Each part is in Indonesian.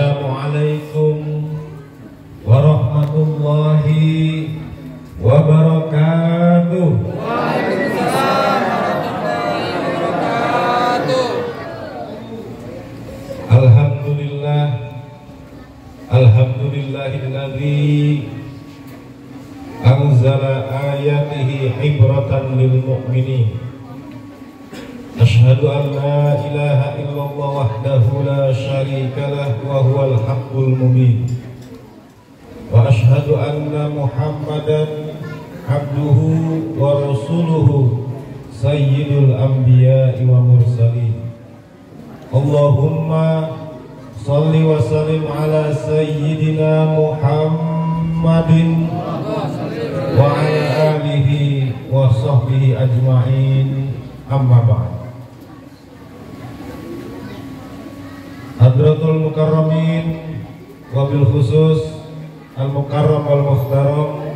Assalamualaikum warahmatullahi wabarakatuh. Waalaikumsalam warahmatullahi wabarakatuh. Alhamdulillahilladzi anzala ayatihi ibratan lil mu'minin. Asyhadu an la ilaha illallah wahdahu la syarika lah wa huwal haqqul mubin. Wa asyhadu anna Muhammadan abduhu wa rasuluhu sayyidul anbiya'i wa mursalin. Allahumma shalli wa sallim ala sayyidina Muhammadin wa ala alihi wa sahbihi ajma'in. Amma ba'd. Hadratul mukarramin wabil khusus al-mukarram wal mukhtaram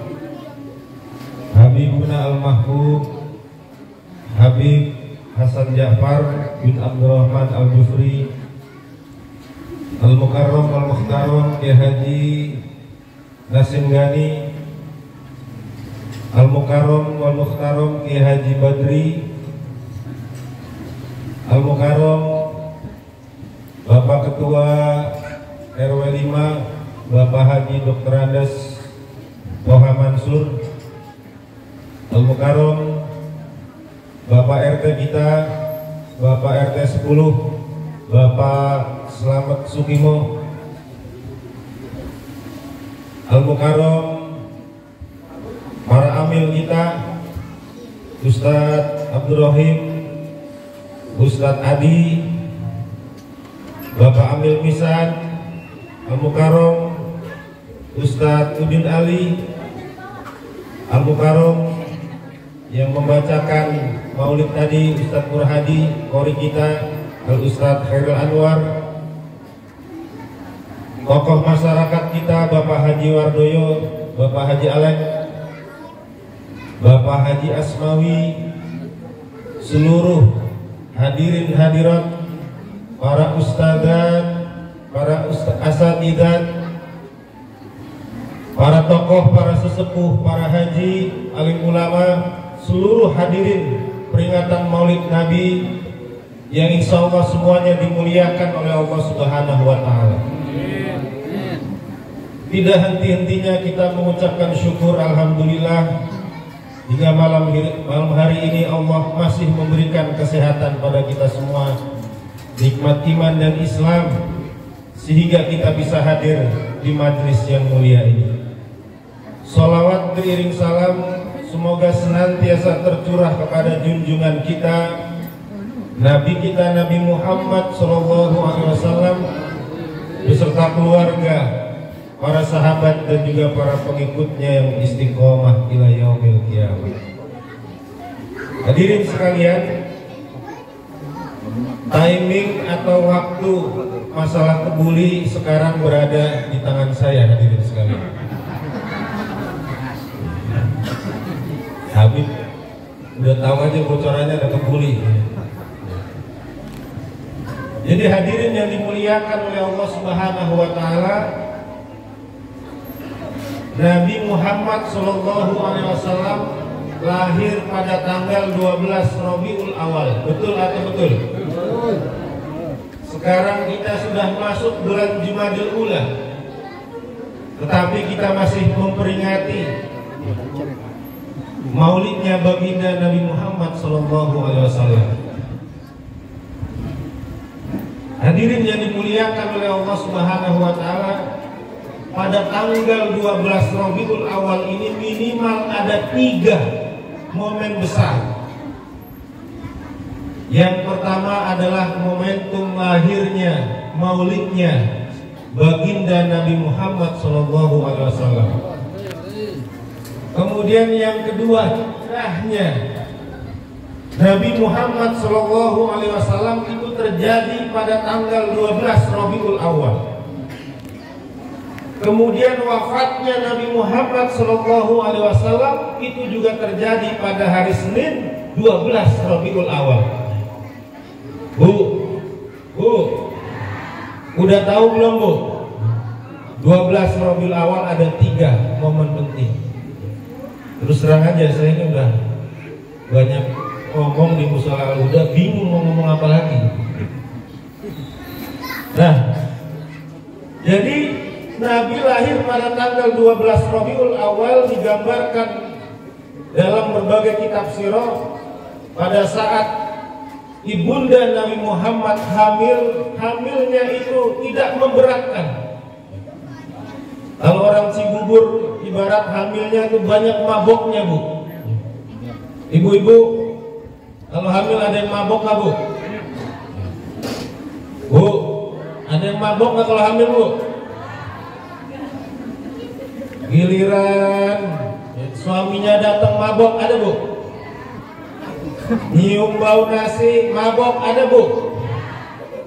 Habibuna al-mahbub Habib Hasan Ja'far bin Abdurrahman al-Jufri, al-mukarram wal mukhtaram Kiai Haji Nasim Gani, al-mukarram wal mukhtaram Kiai Haji Badri, al-mukarram Bapak Ketua RW 5 Bapak Haji Dr. Andes Toha Mansur, al-mukarram Bapak RT kita Bapak RT 10 Bapak Slamet Sukimo, al-mukarram para amil kita Ustadz Abdurrahim, Ustadz Adi, Bapak Amil Misan, al-mukarram Ustadz Udin Ali, al-mukarram yang membacakan maulid tadi Ustadz Murhadi, kori kita Al-Ustadz Khairul Anwar, tokoh masyarakat kita Bapak Haji Wardoyo, Bapak Haji Alek, Bapak Haji Asmawi, seluruh hadirin hadirat, para ustadzat, para asatidzat, para tokoh, para sesepuh, para haji, alim ulama, seluruh hadirin peringatan Maulid Nabi yang insya Allah semuanya dimuliakan oleh Allah Subhanahu wa Ta'ala. Tidak henti-hentinya kita mengucapkan syukur alhamdulillah hingga malam hari ini Allah masih memberikan kesehatan pada kita semua, nikmat iman dan Islam, sehingga kita bisa hadir di majlis yang mulia ini. Sholawat beriring salam semoga senantiasa tercurah kepada junjungan kita, Nabi kita Nabi Muhammad SAW beserta keluarga, para sahabat dan juga para pengikutnya yang istiqomah ila yaumil qiyamah. Hadirin sekalian, timing atau waktu masalah kebuli sekarang berada di tangan saya, hadirin sekalian. Habib udah tahu aja bocorannya ada kebuli. Jadi hadirin yang dimuliakan oleh Allah Subhanahu wa Ta'ala, Nabi Muhammad SAW lahir pada tanggal 12 Rabiul Awal. Betul atau betul? Sekarang kita sudah masuk bulan Jumadil Ula, tetapi kita masih memperingati maulidnya baginda Nabi Muhammad SAW. Hadirin yang dimuliakan oleh Allah Subhanahu wa Ta'ala, pada tanggal 12 Rabiul Awal ini minimal ada 3 momen besar. Yang pertama adalah momentum lahirnya, maulidnya baginda Nabi Muhammad SAW. Kemudian yang kedua, hijrahnya Nabi Muhammad SAW itu terjadi pada tanggal 12 Rabiul Awal. Kemudian wafatnya Nabi Muhammad SAW itu juga terjadi pada hari Senin 12 Rabiul Awal. Bu, udah tahu belum Bu? 12 Rabiul Awal ada 3 momen penting. Terus terang aja saya ini udah banyak ngomong di Mushola Al-Huda, bingung mau ngomong apa lagi. Nah, jadi Nabi lahir pada tanggal 12 Rabiul Awal digambarkan dalam berbagai kitab sirah pada saat ibunda Nabi Muhammad hamilnya itu tidak memberatkan. Kalau orang Cibubur ibarat hamilnya itu banyak maboknya, Bu. Ibu-ibu kalau hamil ada yang mabok nggak, Bu? Bu, ada yang mabok nggak kalau hamil, Bu? Giliran suaminya datang mabok, ada, Bu? Nyium bau nasi mabok, ada, Bu?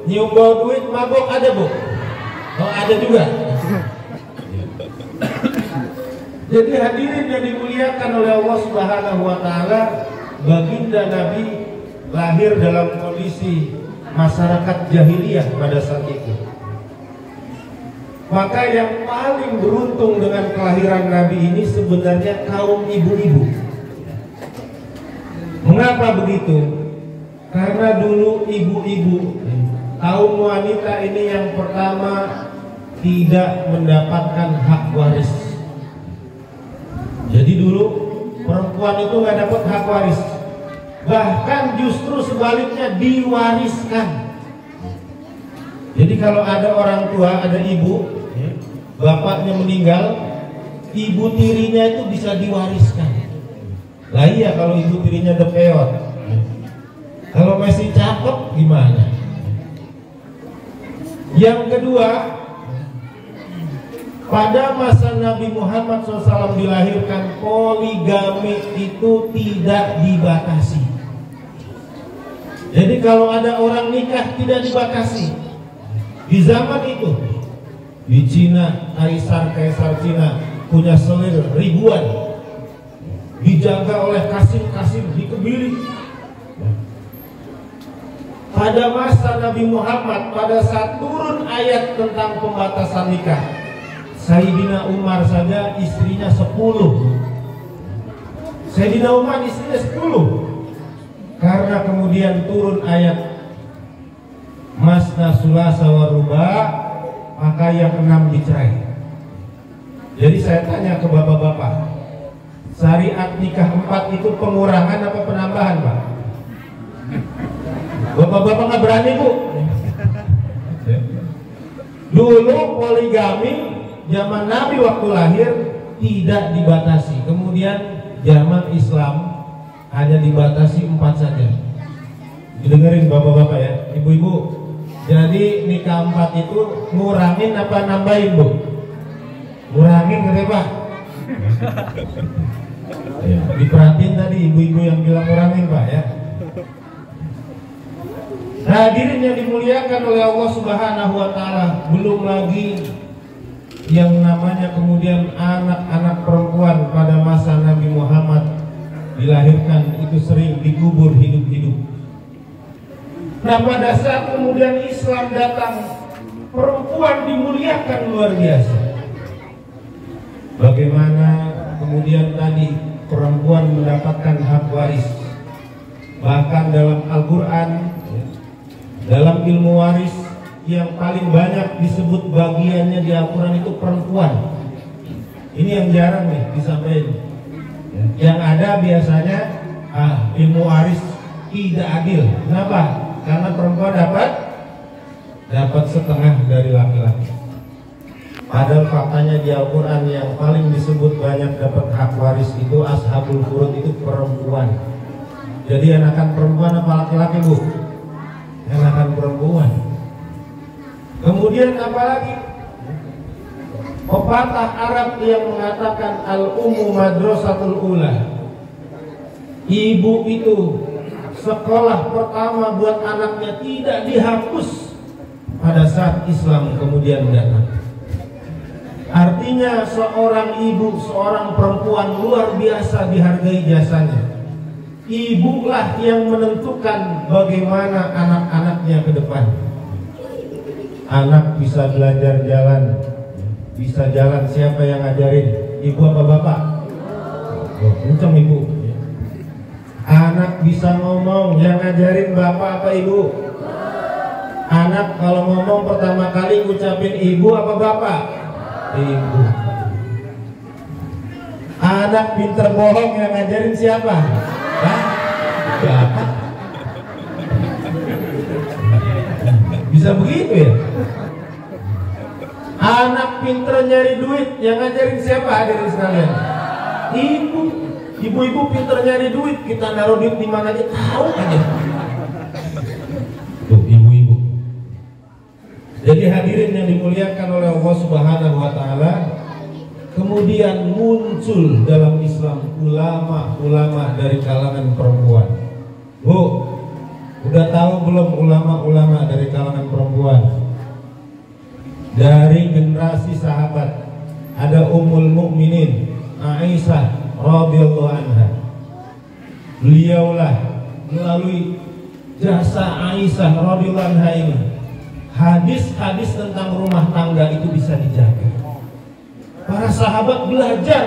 Nyium bau duit mabok, ada, Bu? Oh, ada juga. Jadi hadirin yang dimuliakan oleh Allah Subhanahu wa taala, baginda Nabi lahir dalam kondisi masyarakat jahiliyah pada saat itu. Maka yang paling beruntung dengan kelahiran Nabi ini sebenarnya kaum ibu-ibu. Mengapa begitu? Karena dulu ibu-ibu, kaum wanita ini yang pertama tidak mendapatkan hak waris. Jadi dulu perempuan itu nggak dapat hak waris, bahkan justru sebaliknya diwariskan. Jadi kalau ada orang tua, ada ibu, bapaknya meninggal, ibu tirinya itu bisa diwariskan. Lah iya kalau ibu tirinya depeot, kalau masih cakep gimana? Yang kedua, pada masa Nabi Muhammad SAW dilahirkan, poligami itu tidak dibatasi. Jadi kalau ada orang nikah tidak dibatasi. Di zaman itu, di Cina, kaisar Cina punya selir ribuan, dijaga oleh kasim-kasim, dikebiri. Pada masa Nabi Muhammad, pada saat turun ayat tentang pembatasan nikah, Sayyidina Umar saja istrinya 10. Sayyidina Umar istrinya 10. Karena kemudian turun ayat Masna sulasa wa ruba, maka yang 6 dicerai. Jadi saya tanya ke bapak-bapak, syariat nikah 4 itu pengurangan apa penambahan, Pak? Bapak-bapak nggak berani, Bu? Dulu poligami zaman Nabi waktu lahir tidak dibatasi. Kemudian zaman Islam hanya dibatasi 4 saja. Didengerin bapak-bapak ya, ibu-ibu. Jadi nikah 4 itu ngurangin apa nambahin, Bu? Ngurangin nggak, Pak? Ya, diperhatiin tadi ibu-ibu yang bilang ngurangin, Pak ya. Hadirin yang dimuliakan oleh Allah Subhanahu wa taala, belum lagi yang namanya kemudian anak-anak perempuan pada masa Nabi Muhammad dilahirkan itu sering dikubur hidup-hidup. Nah, pada saat kemudian Islam datang, perempuan dimuliakan luar biasa. Bagaimana kemudian tadi perempuan mendapatkan hak waris. Bahkan dalam Al-Quran, dalam ilmu waris yang paling banyak disebut bagiannya di Al-Quran itu perempuan. Ini yang jarang nih disampaikan. Yang ada biasanya ilmu waris tidak adil. Kenapa? Karena perempuan dapat setengah dari laki-laki. Padahal faktanya di Al-Quran yang paling disebut banyak dapat hak waris itu ashabul furud, itu perempuan. Jadi anakan perempuan apa laki-laki, Bu? Anakan perempuan. Kemudian apalagi? Pepatah Arab yang mengatakan al-ummu madrasatul ula. Ibu itu sekolah pertama buat anaknya tidak dihapus pada saat Islam kemudian datang. Artinya seorang ibu, seorang perempuan luar biasa dihargai jasanya. Ibulah yang menentukan bagaimana anak-anaknya ke depan. Anak bisa belajar jalan, bisa jalan siapa yang ngajarin? Ibu apa bapak? Oh, kenceng ibu. Anak bisa ngomong, yang ngajarin bapak apa ibu? Anak kalau ngomong pertama kali ngucapin ibu apa bapak? Ibu. Anak pinter bohong, yang ngajarin siapa? Hah? Bapak. Bisa begitu ya? Anak pinter nyari duit, yang ngajarin siapa hadirin sekalian? Ibu. Ibu-ibu pinter nyari duit, kita naruh duit di mana aja tahu aja. Tuh ibu-ibu. Jadi hadirin yang dimuliakan oleh Allah Subhanahu wa taala, kemudian muncul dalam Islam ulama-ulama dari kalangan perempuan. Bu, udah tahu belum ulama-ulama dari kalangan perempuan? Dari generasi sahabat ada Ummul Mukminin Aisyah radhiyallahu anha. Beliaulah melalui jasa Aisyah radhiyallahu anha ini, hadis-hadis tentang rumah tangga itu bisa dijaga. Para sahabat belajar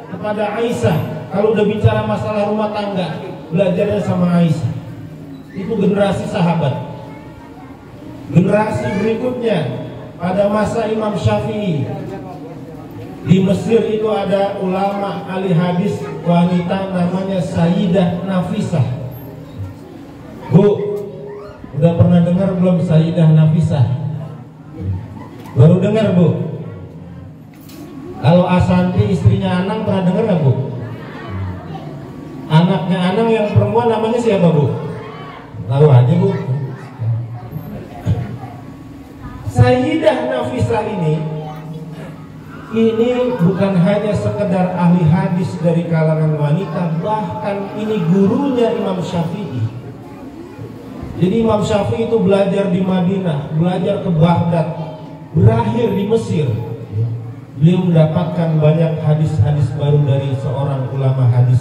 kepada Aisyah. Kalau udah bicara masalah rumah tangga, belajarnya sama Aisyah. Itu generasi sahabat. Generasi berikutnya pada masa Imam Syafi'i, di Mesir itu ada ulama ahli hadis wanita namanya Sayyidah Nafisah. Bu, udah pernah dengar belum Sayyidah Nafisah? Baru dengar bu? Kalau Asanti istrinya Anang pernah dengar nggak bu? Anaknya Anang yang perempuan namanya siapa bu? Tahu aja bu. Sayyidah Nafisah ini bukan hanya sekedar ahli hadis dari kalangan wanita, bahkan ini gurunya Imam Syafi'i. Jadi Imam Syafi'i itu belajar di Madinah, belajar ke Baghdad, berakhir di Mesir. Beliau mendapatkan banyak hadis-hadis baru dari seorang ulama hadis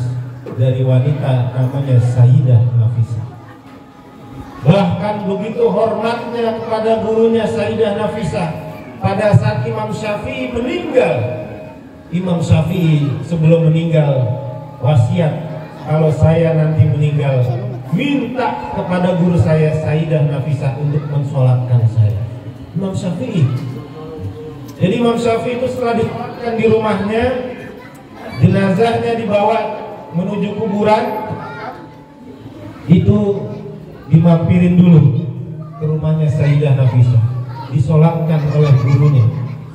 dari wanita namanya Sayyidah Nafisah. Bahkan begitu hormatnya kepada gurunya Sayyidah Nafisah, pada saat Imam Syafi'i meninggal, Imam Syafi'i sebelum meninggal wasiat, kalau saya nanti meninggal, minta kepada guru saya Sayyidah Nafisah untuk mensolatkan saya. Imam Syafi'i. Jadi Imam Syafi'i itu setelah disolatkan di rumahnya, jenazahnya dibawa menuju kuburan, itu dimampirin dulu ke rumahnya Sayyidah Nafisah, disolatkan oleh gurunya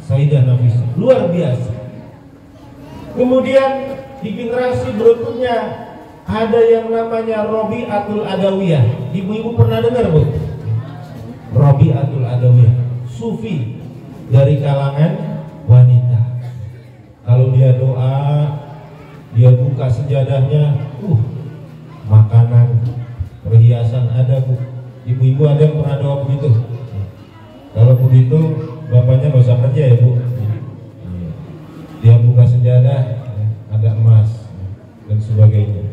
Sayyidah Nafisah. Luar biasa. Kemudian di generasi berikutnya ada yang namanya Rabi'atul Adawiyah. Ibu-ibu pernah dengar bu? Rabi'atul Adawiyah, sufi dari kalangan wanita. Kalau dia doa, dia buka sejadahnya, makanan, perhiasan ada bu. Ibu-ibu ada yang pernah doa begitu? Kalau begitu bapaknya gak usah kerja ya bu. Dia buka sejadah, ada emas dan sebagainya.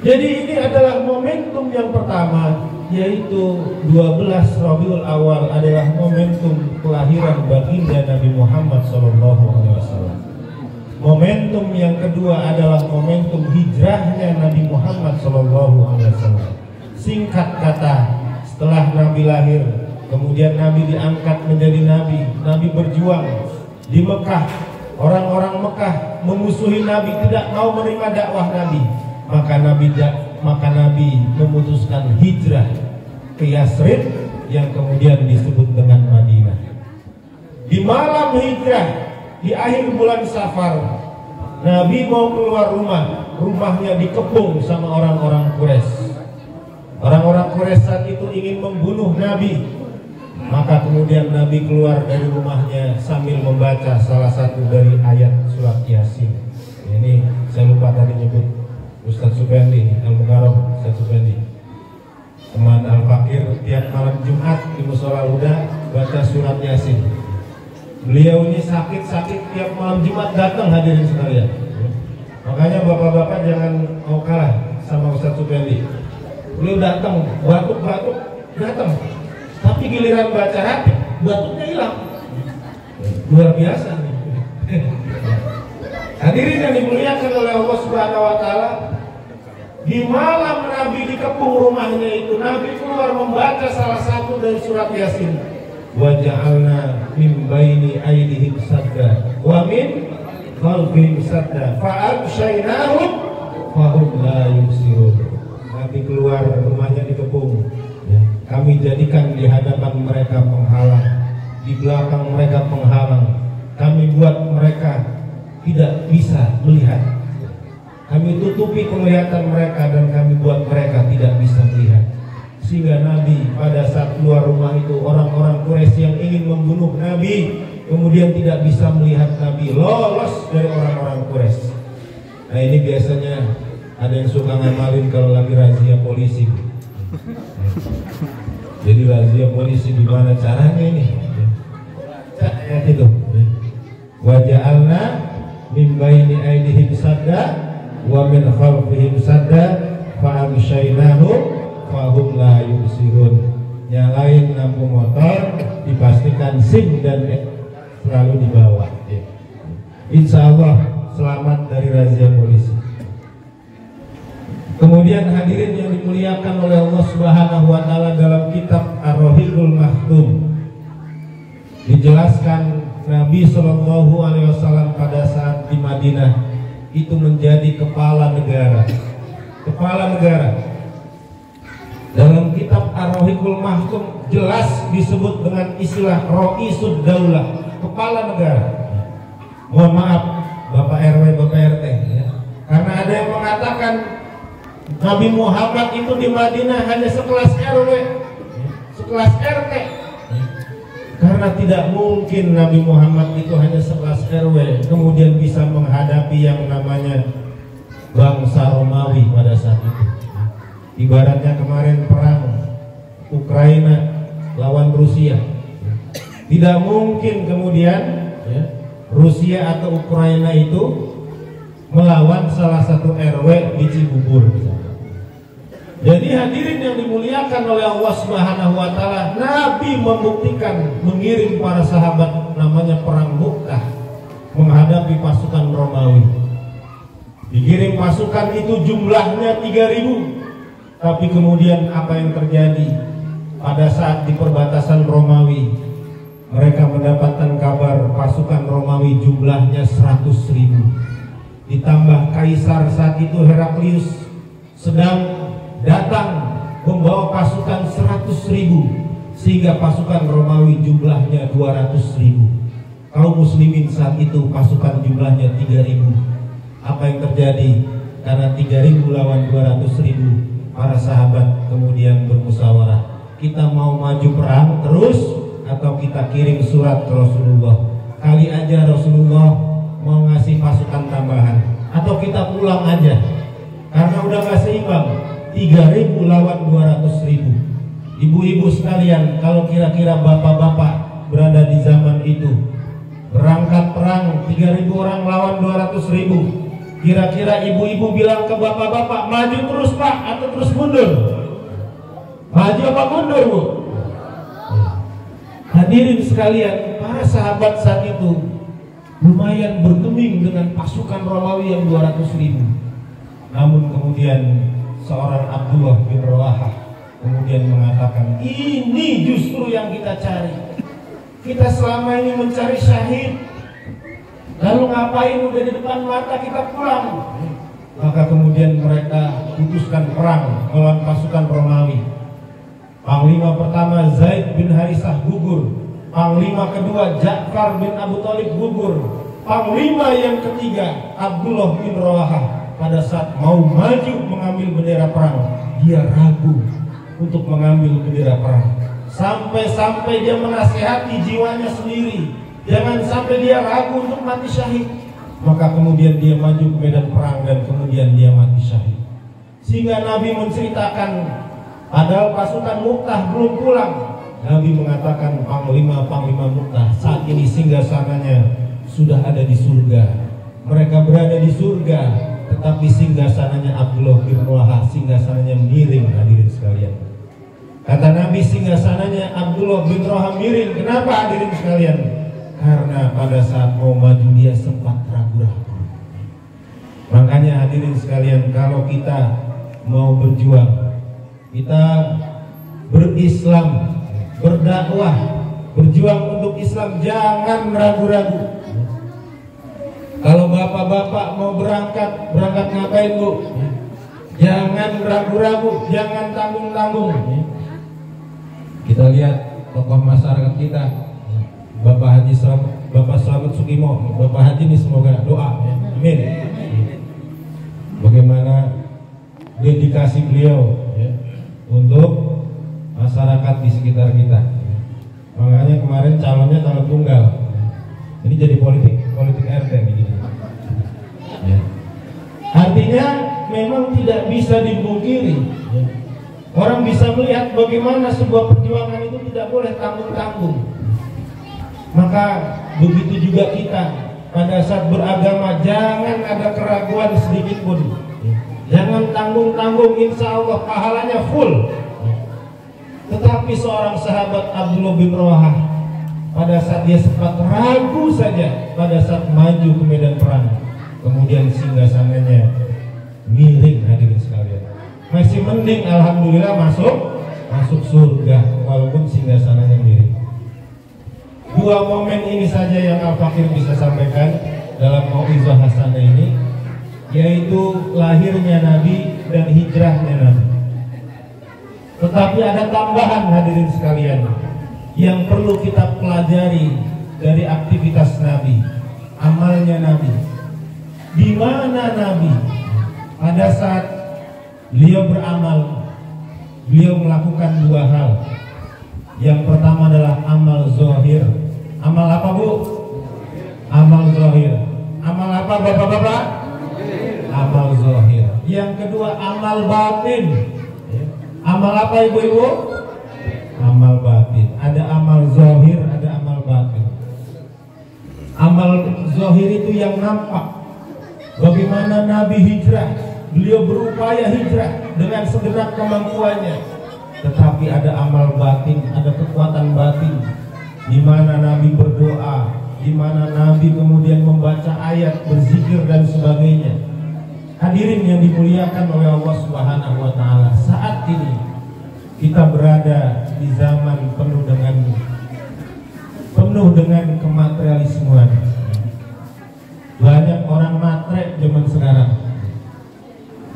Jadi ini adalah momentum yang pertama, yaitu 12 Rabiul Awal adalah momentum kelahiran baginda Nabi Muhammad SAW. Momentum yang kedua adalah momentum hijrahnya Nabi Muhammad SAW. Singkat kata, setelah Nabi lahir, kemudian Nabi diangkat menjadi Nabi. Nabi berjuang di Mekah. Orang-orang Mekah memusuhi Nabi, tidak mau menerima dakwah Nabi. Maka Nabi memutuskan hijrah ke Yasrib yang kemudian disebut dengan Madinah. Di malam hijrah, di akhir bulan Safar, Nabi mau keluar rumah. Rumahnya dikepung sama orang-orang Quraisy. Orang-orang Quraisy saat itu ingin membunuh Nabi. Maka kemudian Nabi keluar dari rumahnya sambil membaca salah satu dari ayat surat Yasin. Ini saya lupa tadi nyebut Ustadz Supendi, Al-Mukarram Ustadz Supendi, teman Al-Fakir, tiap malam Jumat di Musola Huda baca surat Yasin. Beliau ini sakit-sakit tiap malam Jumat datang hadirin sekalian. Makanya bapak-bapak jangan mau kalah sama Ustadz Supendi. Beliau datang, batuk-batuk datang. Tapi giliran baca hati, batuknya hilang. Luar biasa nih. Hadirin yang dimuliakan oleh Allah Subhanahu wa taala, di malam Nabi dikepung rumahnya itu, Nabi keluar membaca salah satu dari surat Yasin. Wa ja'alna min baini aydihim sadda wa min khalfihim sadda fa abshaynahum fa hum la yubsirun. Nabi keluar rumahnya dikepung. Kami jadikan di hadapan mereka penghalang, di belakang mereka penghalang. Kami buat mereka tidak bisa melihat. Kami tutupi penglihatan mereka dan kami buat mereka tidak bisa melihat. Sehingga Nabi pada saat keluar rumah itu, orang-orang Quraisy yang ingin membunuh Nabi kemudian tidak bisa melihat Nabi, lolos dari orang-orang Quraisy. Nah ini biasanya ada yang suka ngamalin kalau lagi razia polisi. Jadi razia polisi gimana caranya ini? Ayat itu. Wa ja'alna min baini aydihim sadda wa min khalfihim sadda fa amshaynahum fa hum la yubsirun. Nyalain lampu motor, dipastikan SIM dan selalu dibawa. Insya Allah selamat dari razia polisi. Kemudian hadirin yang dimuliakan oleh Allah Subhanahu wa taala, dalam kitab Ar-Rahiqul Maktum dijelaskan Nabi Shallallahu alaihi wasallam pada saat di Madinah itu menjadi kepala negara. Kepala negara. Dalam kitab Ar-Rahiqul Maktum jelas disebut dengan istilah Raisud Daulah, kepala negara. Mohon maaf Bapak RW, Bapak RT ya. Karena ada yang mengatakan Nabi Muhammad itu di Madinah hanya sekelas RW, sekelas RT. Karena tidak mungkin Nabi Muhammad itu hanya sekelas RW kemudian bisa menghadapi yang namanya bangsa Romawi pada saat itu. Ibaratnya kemarin perang Ukraina lawan Rusia. Tidak mungkin kemudian ya, Rusia atau Ukraina itu melawan salah satu RW di Cibubur. Jadi hadirin yang dimuliakan oleh Allah Subhanahu wa taala, Nabi membuktikan mengirim para sahabat namanya perang Mu'tah menghadapi pasukan Romawi. Dikirim pasukan itu jumlahnya 3.000. Tapi kemudian apa yang terjadi pada saat di perbatasan Romawi? Mereka mendapatkan kabar pasukan Romawi jumlahnya 100.000. Ditambah Kaisar saat itu Heraklius sedang datang membawa pasukan 100.000, sehingga pasukan Romawi jumlahnya 200.000. Kaum muslimin saat itu pasukan jumlahnya 3.000. Apa yang terjadi? Karena 3.000 lawan 200.000, para sahabat kemudian bermusyawarah, kita mau maju perang terus atau kita kirim surat ke Rasulullah? Kali aja Rasulullah mau ngasih pasukan tambahan, atau kita pulang aja karena udah gak seimbang. 3.000 lawan 200.000. Ibu-ibu sekalian, kalau kira-kira bapak-bapak berada di zaman itu, berangkat perang 3.000 orang lawan 200.000, kira-kira ibu-ibu bilang ke bapak-bapak, maju terus Pak atau terus mundur? Maju apa mundur Bu? Hadirin sekalian, para sahabat saat itu lumayan bergeming dengan pasukan Romawi yang 200.000. Namun kemudian seorang Abdullah bin Rawahah kemudian mengatakan, ini justru yang kita cari. Kita selama ini mencari syahid, lalu ngapain udah di depan mata kita pulang? Maka kemudian mereka putuskan perang melawan pasukan Romawi. Panglima pertama Zaid bin Harisah gugur, panglima kedua Ja'far bin Abu Thalib gugur, panglima yang ketiga Abdullah bin Rawahah pada saat mau maju mengambil bendera perang, dia ragu untuk mengambil bendera perang. Sampai-sampai dia menasihati jiwanya sendiri, jangan sampai dia ragu untuk mati syahid. Maka kemudian dia maju ke medan perang dan kemudian dia mati syahid. Sehingga Nabi menceritakan, padahal pasukan Mu'tah belum pulang, Nabi mengatakan panglima-panglima Mu'tah saat ini singgasananya sudah ada di surga. Mereka berada di surga, tetapi singgasananya Abdullah bin Rawahah, singgasananya miring. Hadirin sekalian, kata Nabi, singgasananya Abdullah bin Rawahah miring. Kenapa hadirin sekalian? karena pada saat mau maju dia sempat ragu-ragu. Makanya hadirin sekalian, kalau kita mau berjuang, kita berislam, berdakwah, berjuang untuk Islam, jangan ragu-ragu. Kalau bapak-bapak mau berangkat ngapain bu? Jangan ragu-ragu, jangan tanggung-tanggung. Kita lihat tokoh masyarakat kita, Bapak Slamet Sukimo, Bapak Haji ini semoga doa, amin. Bagaimana dedikasi beliau untuk masyarakat di sekitar kita. Makanya kemarin calonnya calon tunggal. Ini jadi politik RT gitu. Ya. Artinya memang tidak bisa dipungkiri. Orang bisa melihat bagaimana sebuah perjuangan itu tidak boleh tanggung-tanggung. Maka begitu juga kita pada saat beragama, jangan ada keraguan sedikit pun. Jangan tanggung-tanggung, insya Allah pahalanya full. Tetapi seorang sahabat Abdullah bin Rawahah, pada saat dia sempat ragu saja pada saat maju ke medan perang, kemudian singgasananya miring, hadirin sekalian. Masih mending alhamdulillah masuk surga walaupun singgasananya miring. Dua momen ini saja yang Al-Fakir bisa sampaikan dalam mau'izah hasanah ini, yaitu lahirnya Nabi dan hijrahnya Nabi. Tetapi ada tambahan hadirin sekalian yang perlu kita pelajari dari aktivitas Nabi, amalnya Nabi. Di mana Nabi pada saat beliau beramal, beliau melakukan dua hal. Yang pertama adalah amal zahir. Amal apa bu? Amal zahir. Amal apa bapak-bapak? Amal zahir. Yang kedua amal batin. Amal apa ibu-ibu? Amal batin. Ada amal zahir, ada amal batin. Amal zahir itu yang nampak. Bagaimana Nabi hijrah, beliau berupaya hijrah dengan segenap kemampuannya. Tetapi ada amal batin, ada kekuatan batin, di mana Nabi berdoa, di mana Nabi kemudian membaca ayat, berzikir dan sebagainya. Hadirin yang dimuliakan oleh Allah Subhanahu wa taala, saat ini kita berada di zaman penuh dengan kematerialismean. Banyak orang matre zaman sekarang,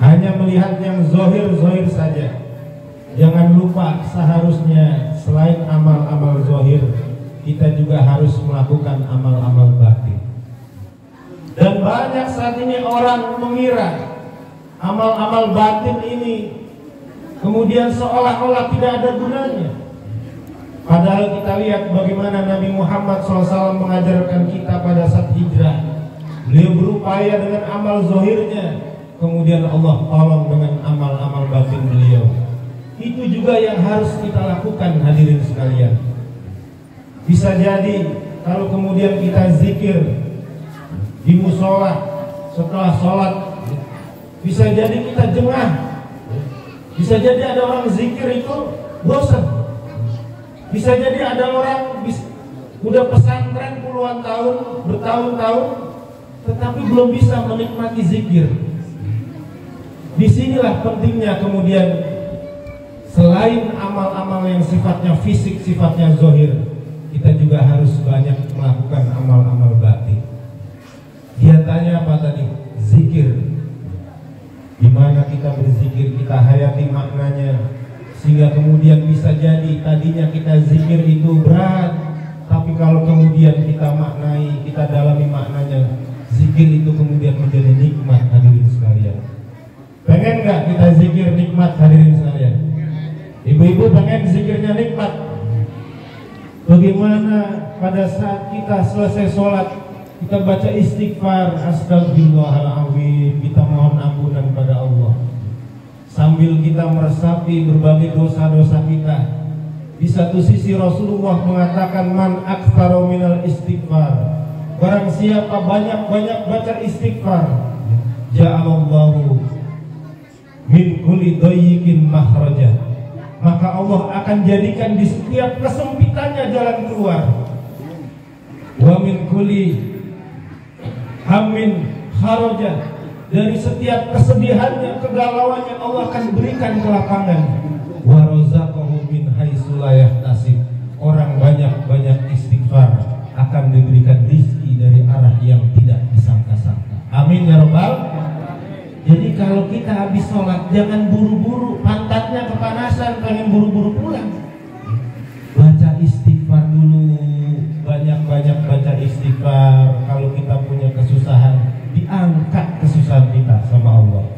hanya melihat yang zahir saja. Jangan lupa seharusnya selain amal-amal zahir, kita juga harus melakukan amal-amal batin. Dan banyak saat ini orang mengira amal-amal batin ini kemudian seolah-olah tidak ada gunanya. Padahal kita lihat bagaimana Nabi Muhammad SAW mengajarkan kita pada saat hijrah. Beliau berupaya dengan amal zahirnya, kemudian Allah tolong dengan amal-amal batin beliau. Itu juga yang harus kita lakukan hadirin sekalian. Bisa jadi kalau kemudian kita zikir di musola setelah sholat, bisa jadi kita jengah, bisa jadi ada orang zikir itu bosan, bisa jadi ada orang udah pesantren puluhan tahun, bertahun-tahun, tetapi belum bisa menikmati zikir. Disinilah pentingnya kemudian selain amal-amal yang sifatnya fisik, sifatnya zahir, kita juga harus banyak melakukan amal-amal batin. Dia tanya apa tadi? Zikir. Di mana kita berzikir, kita hayati maknanya, sehingga kemudian bisa jadi tadinya kita zikir itu berat, tapi kalau kemudian kita maknai, kita dalami maknanya, zikir itu kemudian menjadi nikmat hadirin sekalian. Pengen nggak kita zikir nikmat hadirin sekalian? Ibu-ibu pengen zikirnya nikmat? Bagaimana pada saat kita selesai sholat, kita baca istighfar, astagfirullahaladzim, kita mohon ampunan pada Allah, sambil kita meresapi berbagai dosa-dosa kita. Di satu sisi Rasulullah mengatakan man aktsara minal istighfar, barang siapa banyak-banyak baca istighfar, ja'alallahu min kulli dayyikin makhraja, maka Allah akan jadikan di setiap kesempitannya jalan keluar. wa min kulli hammin kharaja, dari setiap kesedihannya, kegalauannya Allah akan berikan kelapangan. Wa razaqahu min haitsu la yahtasib, orang banyak-banyak istighfar akan diberikan rizki dari arah yang tidak disangka-sangka. Amin ya rabbal. Jadi kalau kita habis sholat jangan buru-buru, pantatnya kepanasan pengen buru-buru pulang. Baca istighfar dulu, banyak-banyak baca istighfar. Kalau kita punya kesusahan, diangkat kesusahan kita sama Allah,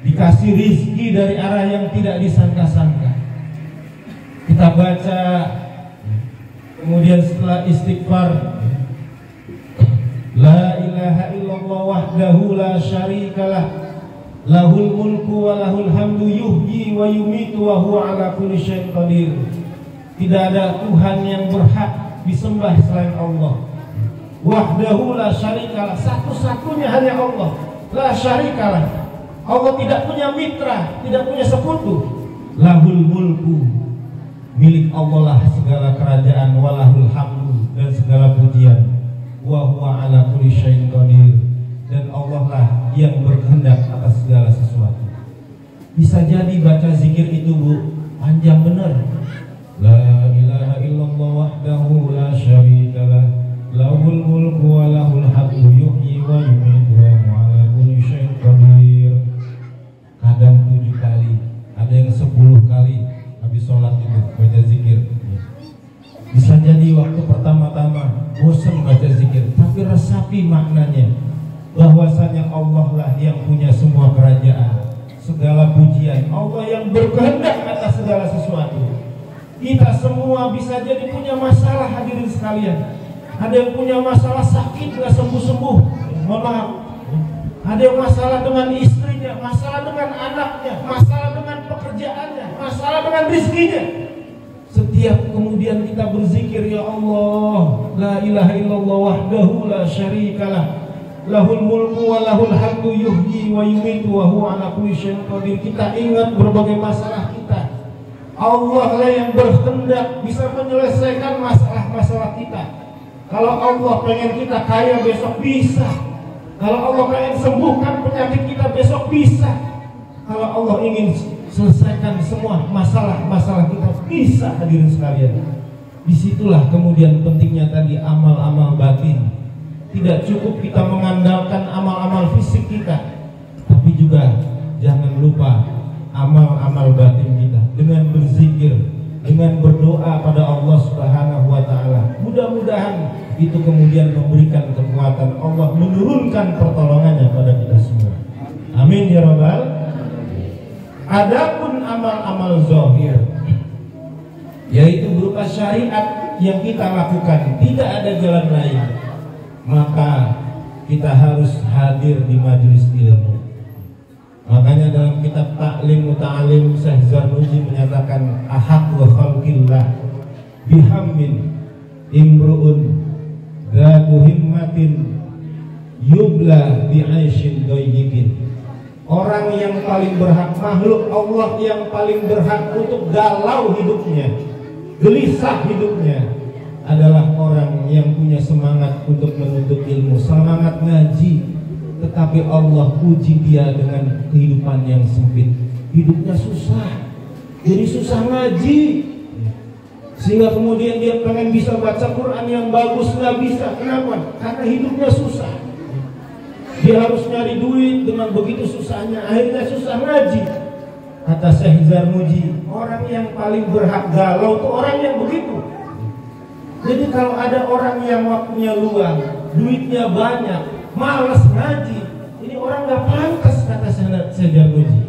dikasih rizki dari arah yang tidak disangka-sangka. Kita baca, kemudian setelah istighfar, la ilaha illallah wahdahu la syarikalah, lahul mulku wa lahul hamdu yuhyi wa yumitu wa huwa ala kulli syai'in qadir. Tidak ada Tuhan yang berhak disembah selain Allah. Wahdahu la syarikalah, satu-satunya hanya Allah. La syarikalah, Allah tidak punya mitra, tidak punya sekutu. Lahul mulku, milik Allah lah segala kerajaan, walahul hamdu, dan segala pujian. Wa huwa ala kulli syai'in qadir, dan Allah lah yang berkehendak atas segala sesuatu. Bisa jadi baca zikir itu Bu, panjang benar. La ilaha illallah wahdahu la syarikalah, lahul mulku wa lahul hamdu yuhyi wa yumitu wa huwa ala kulli syai'in qadir. Kadang 7 kali, ada yang 10 kali habis sholat itu baca zikir. Bisa jadi waktu pertama-tama bosan baca zikir, tapi resapi maknanya, bahwasanya Allah lah yang punya semua kerajaan, segala pujian, Allah yang berkehendak atas segala sesuatu. Kita semua bisa jadi punya masalah, hadirin sekalian. Ada yang punya masalah sakit nggak sembuh-sembuh, mohon maaf. Ada yang masalah dengan istrinya, masalah dengan anaknya, masalah dengan pekerjaannya, masalah dengan rizkinya. Setiap kemudian kita berzikir, ya Allah, la ilaha illallah wahdahu la syarikalah, lahul mulku wa lahul hamdu yuhyi wa yumitu wa huwa ala kulli syai'in qadir. Kita ingat berbagai masalah kita. Allah lah yang berkehendak bisa menyelesaikan masalah-masalah kita. Kalau Allah pengen kita kaya besok bisa. Kalau Allah pengen sembuhkan penyakit kita besok bisa. Kalau Allah ingin selesaikan semua masalah-masalah kita bisa, hadirin sekalian. Disitulah kemudian pentingnya tadi amal-amal batin. Tidak cukup kita mengandalkan amal-amal fisik kita, tapi juga jangan lupa amal-amal batin kita dengan berzikir, dengan berdoa pada Allah Subhanahu wa taala. Mudah-mudahan itu kemudian memberikan kekuatan, Allah menurunkan pertolongannya pada kita semua. Amin ya rabbal. Adapun amal-amal zahir, yaitu berupa syariat yang kita lakukan, tidak ada jalan lain, maka kita harus hadir di majelis ilmu. Makanya dalam kitab Ta'lim Muta'alim, Syekh Zarnuji menyatakan ahaq wa khalqillah bihammin imru'un dhatu himmatin yubla bi'aishin doyibin. Orang yang paling berhak, makhluk Allah yang paling berhak untuk galau hidupnya, gelisah hidupnya, adalah orang yang punya semangat untuk menuntut ilmu, semangat ngaji, tetapi Allah uji dia dengan kehidupan yang sempit. Hidupnya susah, jadi susah ngaji, sehingga kemudian dia pengen bisa baca Quran yang bagus, nggak bisa. Kenapa? Karena hidupnya susah. Dia harus nyari duit, dengan begitu susahnya akhirnya susah ngaji. Kata Syekh Zarnuji, orang yang paling berhak galau itu orang yang begitu. Jadi kalau ada orang yang waktunya luang, duitnya banyak, malas ngaji, ini orang gak pantas, kata Syekh Zarnuji.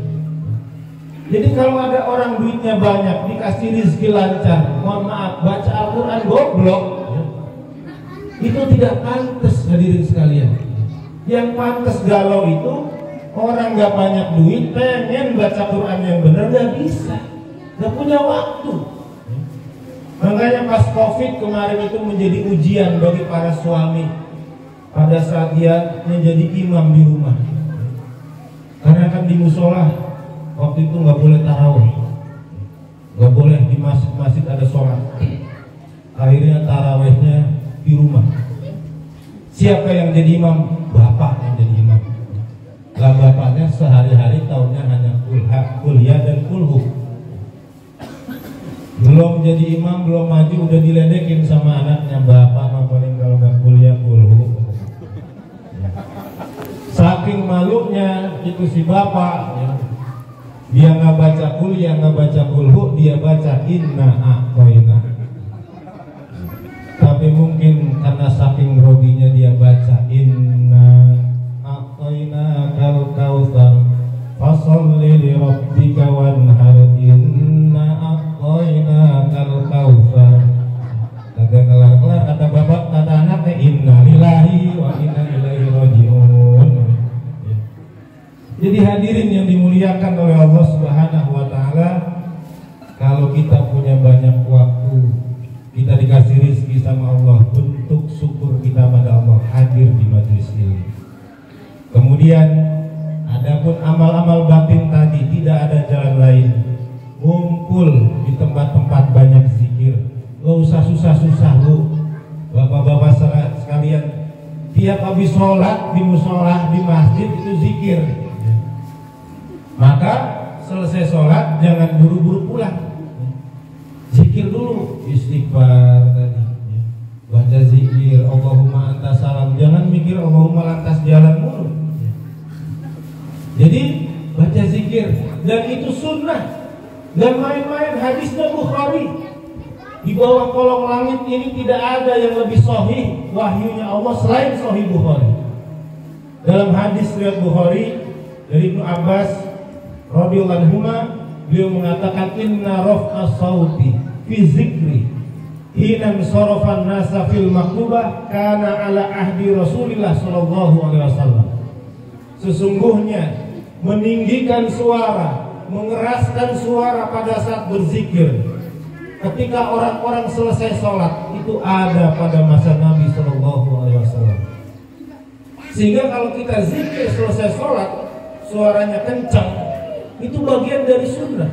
Jadi kalau ada orang duitnya banyak, dikasih rezeki lancar, mohon maaf, baca Al-Quran goblok, itu tidak pantas, hadirin sekalian. Yang pantas galau itu orang gak banyak duit, pengen baca Quran yang benar, gak bisa, gak punya waktu. Makanya pas Covid kemarin itu menjadi ujian bagi para suami pada saat dia menjadi imam di rumah. Karena kan di musola waktu itu gak boleh tarawih, gak boleh di masjid-masjid ada sholat. Akhirnya tarawihnya di rumah. Siapa yang jadi imam? Bapak yang jadi imam. Lah bapaknya sehari-hari tahunya hanya kuliah dan kulhu. Belum jadi imam, belum maju udah diledekin sama anaknya. Bapak mah paling kalau nggak kuliah kulhu. Saking malunya itu si bapak, ya. Dia nggak baca kuliah, nggak baca kulhu, dia baca inna a'toina. Tapi mungkin karena saking groginya dia baca inna a'toina kal kautsar fasholli li rabbika wanhar inna a'toina kal kautsar. Kagak kelar-kelar kata bapak, kata anaknya inna lillahi wa inna ilaihi rajiun. Jadi hadirin yang dimuliakan oleh Allah Subhanahu wa taala, kalau kita punya banyak waktu, kita dikasih rezeki sama Allah, bentuk syukur kita pada Allah hadir di majelis ini. Kemudian adapun amal-amal batin tadi tidak ada jalan lain. Ngumpul di tempat-tempat banyak zikir. Gak usah susah-susah lu. Bapak-bapak sekalian, tiap habis sholat di musola, di masjid itu zikir. Maka selesai sholat jangan buru-buru pulang. Zikir dulu, istighfar tadi, baca zikir, Allahumma anta salam. Jangan mikir Allahumma lantas jalan mulu. Jadi baca zikir, dan itu sunnah. Dan main-main hadisnya Bukhari. Di bawah kolong langit ini tidak ada yang lebih sahih wahyunya Allah selain sahih Bukhari. Dalam hadis riwayat Bukhari dari Ibnu Abbas radhiyallahu anhuma, beliau mengatakan inna raf'a sauti fi zikri hina sarafan nasa fil maktubah kana ala ahdi Rasulillah sallallahu alaihi wasallam. Sesungguhnya meninggikan suara, mengeraskan suara pada saat berzikir ketika orang-orang selesai sholat itu ada pada masa Nabi sallallahu alaihi wasallam. Sehingga kalau kita zikir selesai sholat suaranya kencang, itu bagian dari sunnah.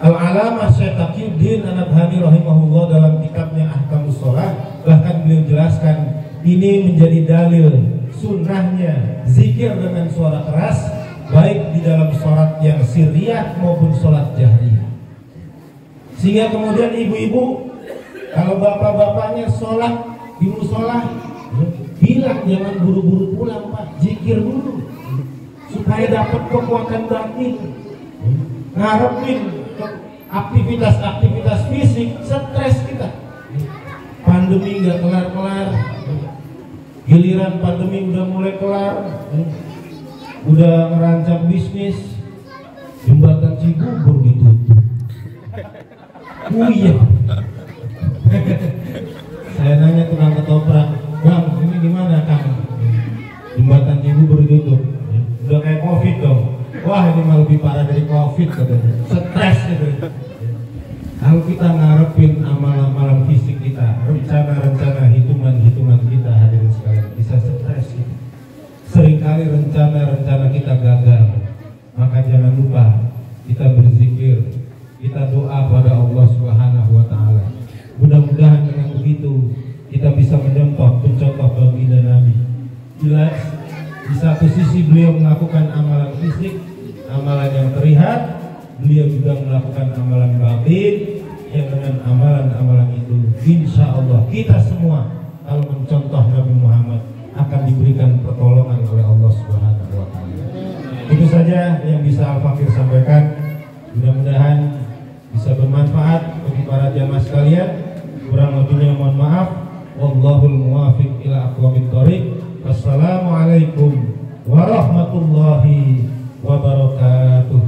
Al-Alamah Syekh Taqiyuddin An-Nabhani rahimahullah dalam kitabnya Ahkamus Shalah bahkan beliau jelaskan ini menjadi dalil sunnahnya zikir dengan suara keras baik di dalam sholat yang sirriyah maupun sholat jahriyah. Sehingga kemudian ibu-ibu kalau bapak-bapaknya sholat di musola bilang jangan buru-buru pulang Pak, zikir dulu supaya dapat kekuatan batin, ngarepin aktivitas-aktivitas fisik, stres kita. Pandemi nggak kelar-kelar, giliran pandemi udah mulai kelar, udah ngerancang bisnis, jembatan Cibubur ditutup. Oh iya, saya nanya tukang ketoprak, Bang, ini gimana Kang? Jembatan Cibubur ditutup. Udah kayak COVID dong. Wah ini malah lebih parah dari COVID katanya. Stres gitu. Kalau kita ngarepin amalan-amalan fisik kita, rencana-rencana hitungan-hitungan kita hadirin sekalian bisa stres gitu. Seringkali rencana-rencana kita gagal. Maka jangan lupa kita berzikir, kita doa pada Allah Subhanahu wa taala. Mudah-mudahan dengan begitu kita bisa mencontoh baginda Nabi. Jelas di satu sisi beliau melakukan amalan fisik, amalan yang terlihat, beliau juga melakukan amalan batin yang dengan amalan-amalan itu insya Allah kita semua kalau mencontoh Nabi Muhammad akan diberikan pertolongan oleh Allah Subhanahu wa taala. Itu saja yang bisa Al-Fakir sampaikan. Mudah-mudahan bisa bermanfaat bagi para jamaah sekalian. Kurang lebihnya mohon maaf. Wallahul muwaffiq ila aqwamit thoriq. Wassalamualaikum warahmatullahi wabarakatuh.